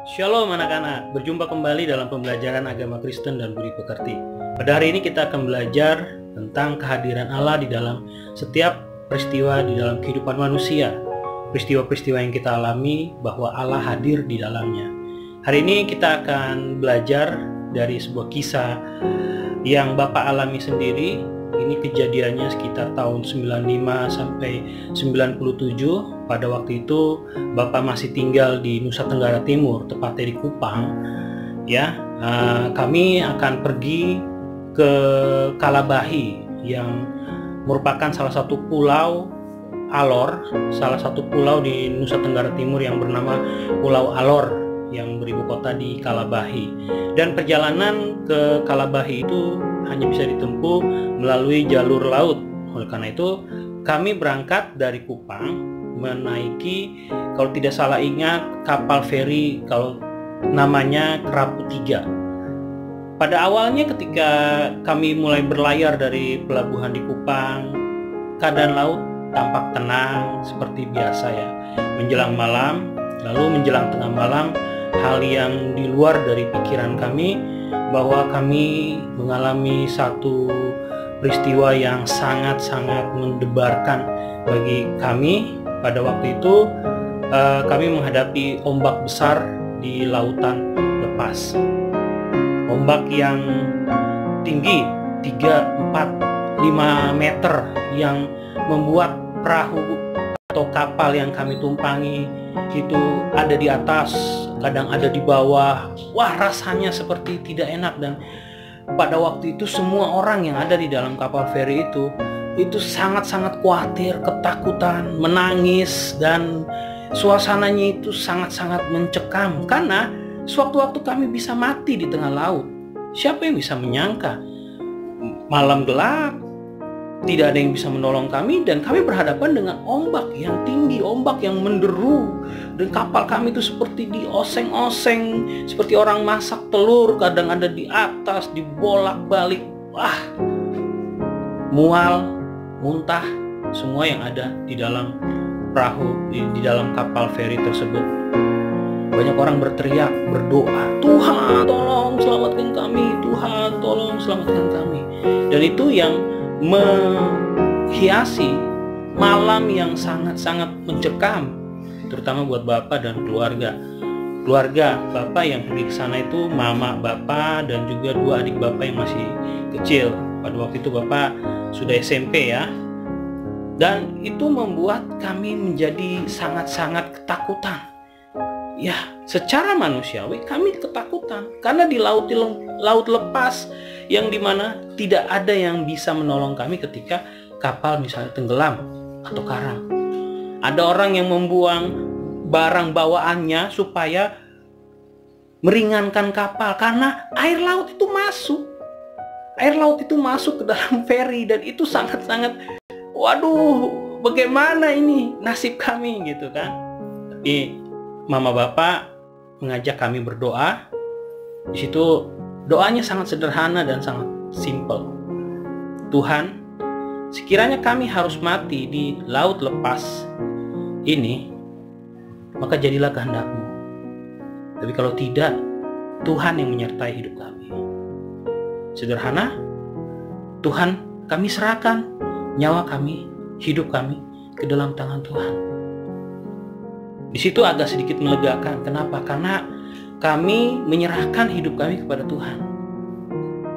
Shalom anak-anak, berjumpa kembali dalam pembelajaran agama Kristen dan budi pekerti. Pada hari ini kita akan belajar tentang kehadiran Allah di dalam setiap peristiwa di dalam kehidupan manusia. Peristiwa-peristiwa yang kita alami bahwa Allah hadir di dalamnya. Hari ini kita akan belajar dari sebuah kisah yang Bapak alami sendiri. Ini kejadiannya sekitar tahun 95 sampai 97. Pada waktu itu Bapak masih tinggal di Nusa Tenggara Timur, tepatnya di Kupang. Kami akan pergi ke Kalabahi yang merupakan salah satu pulau Alor, salah satu pulau di Nusa Tenggara Timur yang bernama Pulau Alor yang beribu kota di Kalabahi. Dan perjalanan ke Kalabahi itu hanya bisa ditempuh melalui jalur laut. Oleh karena itu kami berangkat dari Kupang menaiki, kalau tidak salah ingat, kapal feri kalau namanya Kerapu 3. Pada awalnya ketika kami mulai berlayar dari pelabuhan di Kupang, keadaan laut tampak tenang seperti biasa ya. Menjelang malam, lalu menjelang tengah malam, hal yang di luar dari pikiran kami bahwa kami mengalami satu peristiwa yang sangat-sangat mendebarkan bagi kami. Pada waktu itu kami menghadapi ombak besar di lautan lepas. Ombak yang tinggi 3, 4, 5 meter yang membuat perahu atau kapal yang kami tumpangi itu ada di atas, kadang ada di bawah. Wah, rasanya seperti tidak enak. Dan pada waktu itu semua orang yang ada di dalam kapal feri itu sangat-sangat khawatir, ketakutan, menangis, dan suasananya itu sangat-sangat mencekam karena sewaktu-waktu kami bisa mati di tengah laut. Siapa yang bisa menyangka? Malam gelap, tidak ada yang bisa menolong kami, dan kami berhadapan dengan ombak yang tinggi, ombak yang menderu, dan kapal kami itu seperti dioseng-oseng, seperti orang masak telur, kadang ada di atas, dibolak-balik. Wah, mual, muntah, semua yang ada di dalam perahu, di dalam kapal feri tersebut. Banyak orang berteriak, berdoa, Tuhan tolong selamatkan kami, Tuhan tolong selamatkan kami. Dan itu yang menghiasi malam yang sangat-sangat mencekam, terutama buat Bapak dan keluarga. Keluarga Bapak yang pergi ke sana itu mama Bapak dan juga 2 adik Bapak yang masih kecil. Pada waktu itu Bapak sudah SMP ya. Dan itu membuat kami menjadi sangat-sangat ketakutan. Ya, secara manusiawi kami ketakutan karena di laut lepas yang dimana tidak ada yang bisa menolong kami ketika kapal misalnya tenggelam atau karam. Ada orang yang membuang barang bawaannya supaya meringankan kapal karena air laut itu masuk. Air laut itu masuk ke dalam feri dan itu sangat-sangat, waduh, bagaimana ini nasib kami gitu kan. Tapi mama bapak mengajak kami berdoa. Di situ doanya sangat sederhana dan sangat simple. Tuhan, sekiranya kami harus mati di laut lepas ini, maka jadilah kehendak-Mu. Tapi kalau tidak, Tuhan yang menyertai hidup kami. Sederhana, Tuhan, kami serahkan nyawa kami, hidup kami ke dalam tangan Tuhan. Di situ agak sedikit melegakan. Kenapa? Karena kami menyerahkan hidup kami kepada Tuhan.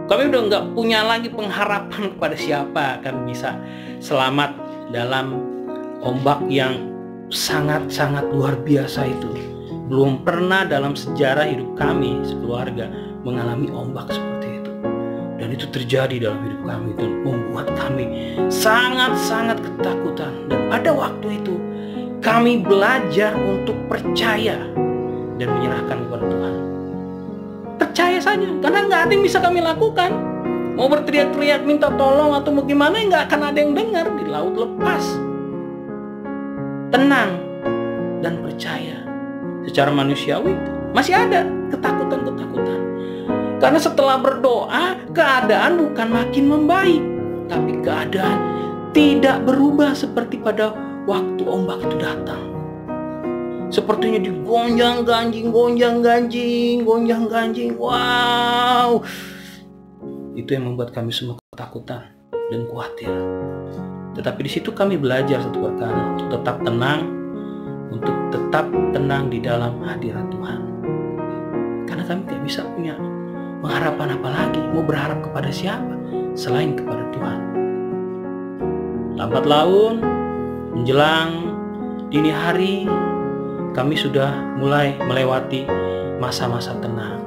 Kami udah nggak punya lagi pengharapan kepada siapa akan bisa selamat dalam ombak yang sangat-sangat luar biasa itu. Belum pernah dalam sejarah hidup kami sekeluarga mengalami ombak seperti itu. Dan itu terjadi dalam hidup kami dan membuat kami sangat-sangat ketakutan. Dan pada waktu itu kami belajar untuk percaya dan menyerahkan kepada Tuhan. Percaya saja, karena nggak ada yang bisa kami lakukan. Mau berteriak-teriak minta tolong atau mau gimana, nggak akan ada yang dengar di laut lepas. Tenang dan percaya. Secara manusiawi masih ada ketakutan-ketakutan. Karena setelah berdoa, keadaan bukan makin membaik, tapi keadaan tidak berubah seperti pada waktu ombak itu datang. Sepertinya digonjang-ganjing, gonjang-ganjing, gonjang-ganjing. Wow. Itu yang membuat kami semua ketakutan dan khawatir. Tetapi di situ kami belajar satu perkara, untuk tetap tenang, untuk tetap tenang di dalam hadirat Tuhan. Karena kami tidak bisa punya pengharapan apa lagi, mau berharap kepada siapa selain kepada Tuhan. Lambat laun, menjelang dini hari, kami sudah mulai melewati masa-masa tenang.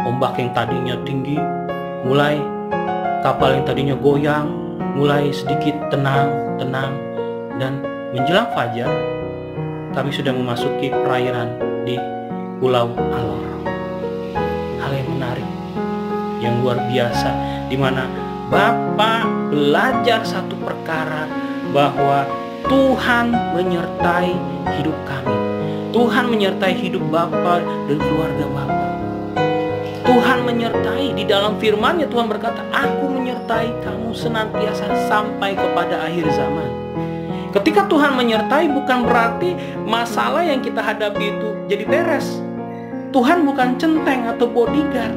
Ombak yang tadinya tinggi, mulai kapal yang tadinya goyang, mulai sedikit tenang, dan menjelang fajar, kami sudah memasuki perairan di Pulau Alor. Hal yang menarik, yang luar biasa, di mana Bapak belajar satu perkara, bahwa Tuhan menyertai hidup kami. Tuhan menyertai hidup Bapak dan keluarga Bapak. Tuhan menyertai, di dalam firman-Nya Tuhan berkata, aku menyertai kamu senantiasa sampai kepada akhir zaman. Ketika Tuhan menyertai bukan berarti masalah yang kita hadapi itu jadi beres. Tuhan bukan centeng atau bodyguard.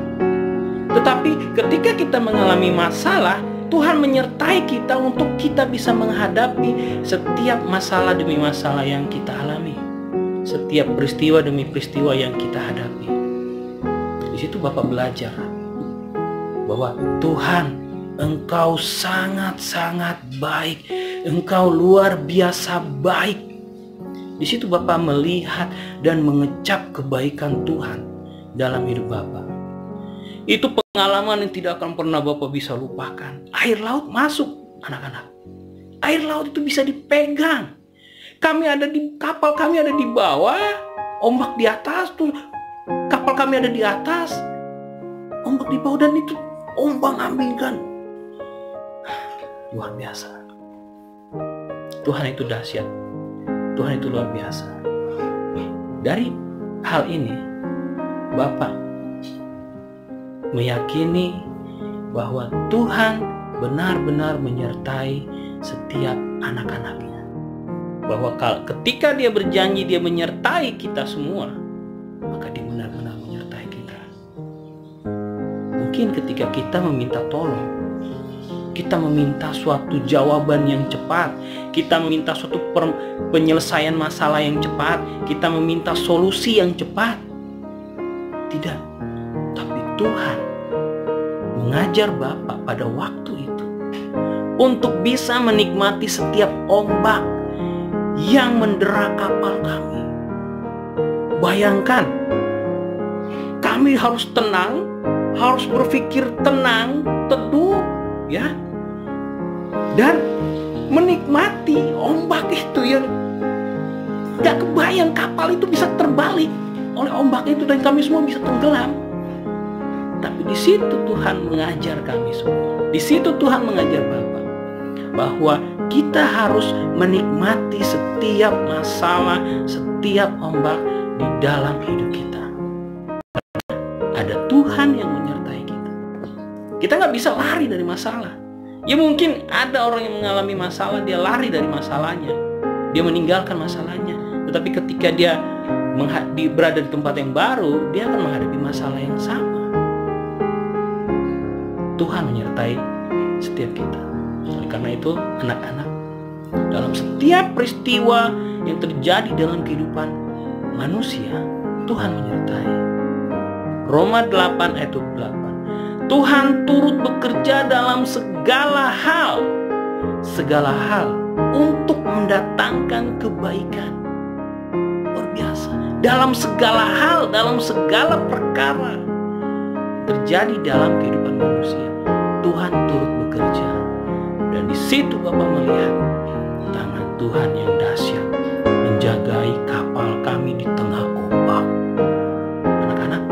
Tetapi ketika kita mengalami masalah, Tuhan menyertai kita untuk kita bisa menghadapi setiap masalah demi masalah yang kita alami. Setiap peristiwa demi peristiwa yang kita hadapi. Di situ Bapak belajar bahwa Tuhan, Engkau sangat-sangat baik. Engkau luar biasa baik. Di situ Bapak melihat dan mengecap kebaikan Tuhan dalam hidup Bapak. Itu pengalaman yang tidak akan pernah Bapak bisa lupakan. Air laut masuk, anak-anak. Air laut itu bisa dipegang. Kapal kami ada di bawah, ombak di atas tuh. Kapal kami ada di atas, ombak di bawah, dan itu ombang-ambingkan. Luar biasa. Tuhan itu dahsyat. Tuhan itu luar biasa. Dari hal ini, Bapak meyakini bahwa Tuhan benar-benar menyertai setiap anak-anaknya. Bahwa ketika Dia berjanji Dia menyertai kita semua, maka Dia benar-benar menyertai kita. Mungkin ketika kita meminta tolong, kita meminta suatu jawaban yang cepat, kita meminta suatu penyelesaian masalah yang cepat, kita meminta solusi yang cepat. Tidak, tapi Tuhan mengajar Bapak pada waktu itu untuk bisa menikmati setiap ombak yang mendera kapal kami. Bayangkan, kami harus tenang, harus berpikir tenang, teduh, ya, dan menikmati ombak itu yang gak kebayang kapal itu bisa terbalik oleh ombak itu dan kami semua bisa tenggelam. Tapi di situ Tuhan mengajar kami semua. Di situ Tuhan mengajar Bapak bahwa kita harus menikmati setiap masalah, setiap ombak di dalam hidup kita. Ada Tuhan yang menyertai kita. Kita nggak bisa lari dari masalah. Ya mungkin ada orang yang mengalami masalah, dia lari dari masalahnya, dia meninggalkan masalahnya. Tetapi ketika dia berada di tempat yang baru, dia akan menghadapi masalah yang sama. Tuhan menyertai setiap kita. Oleh karena itu, anak-anak, dalam setiap peristiwa yang terjadi dalam kehidupan manusia, Tuhan menyertai. Roma 8 ayat 28. Tuhan turut bekerja dalam segala hal untuk mendatangkan kebaikan. Luar biasa. Dalam segala hal, dalam segala perkara terjadi dalam kehidupan manusia, Tuhan turut bekerja. Dan di situ Bapak melihat tangan Tuhan yang dahsyat menjagai kapal kami di tengah ombak. Anak-anak,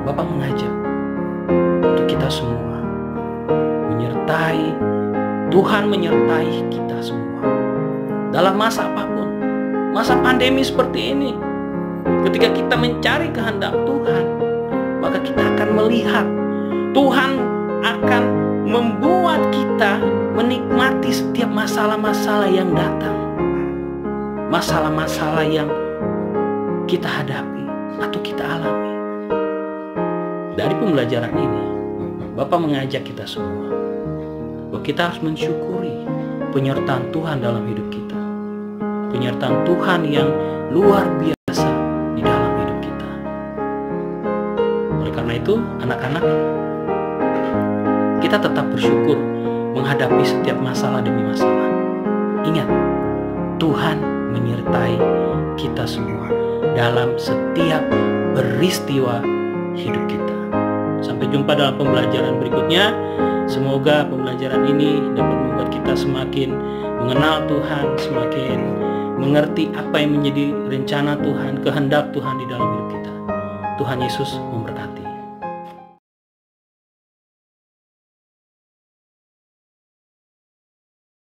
Bapak mengajak untuk kita semua menyertai, Tuhan menyertai kita semua dalam masa apapun. Masa pandemi seperti ini, ketika kita mencari kehendak Tuhan, maka kita akan melihat Tuhan akan membuat kita menikmati setiap masalah-masalah yang datang. Masalah-masalah yang kita hadapi atau kita alami. Dari pembelajaran ini, Bapak mengajak kita semua bahwa kita harus mensyukuri penyertaan Tuhan dalam hidup kita. Penyertaan Tuhan yang luar biasa di dalam hidup kita. Oleh karena itu, anak-anak, kita tetap bersyukur menghadapi setiap masalah demi masalah. Ingat, Tuhan menyertai kita semua dalam setiap peristiwa hidup kita. Sampai jumpa dalam pembelajaran berikutnya. Semoga pembelajaran ini dapat membuat kita semakin mengenal Tuhan, semakin mengerti apa yang menjadi rencana Tuhan, kehendak Tuhan di dalam hidup kita. Tuhan Yesus memberkati.